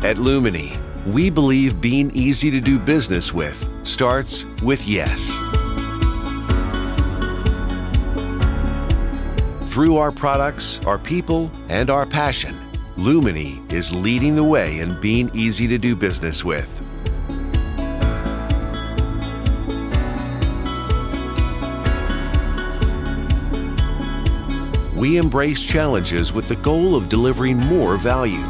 At Luminii, we believe being easy to do business with starts with yes. Through our products, our people, and our passion, Luminii is leading the way in being easy to do business with. We embrace challenges with the goal of delivering more value.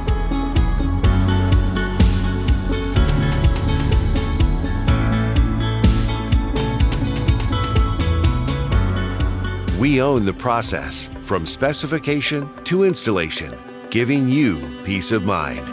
We own the process from specification to installation, giving you peace of mind.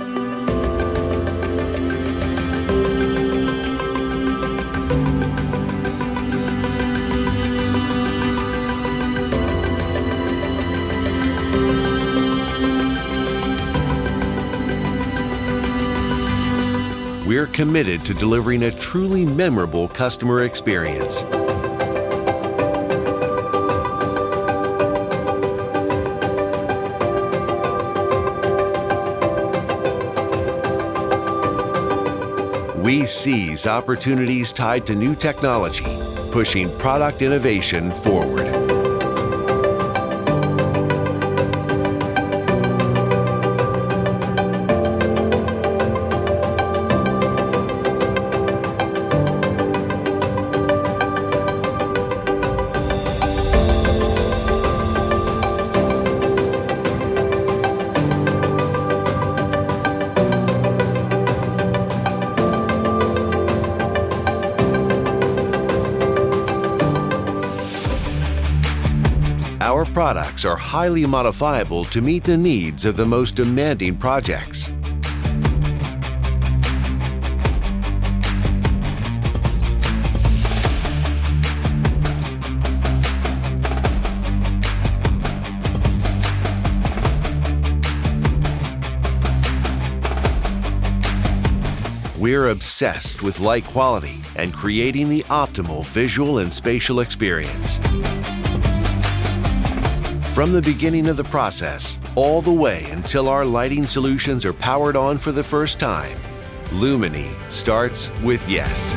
We're committed to delivering a truly memorable customer experience. We seize opportunities tied to new technology, pushing product innovation forward. Our products are highly modifiable to meet the needs of the most demanding projects. We're obsessed with light quality and creating the optimal visual and spatial experience. From the beginning of the process, all the way until our lighting solutions are powered on for the first time, Luminii starts with yes.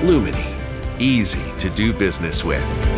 Luminii, easy to do business with.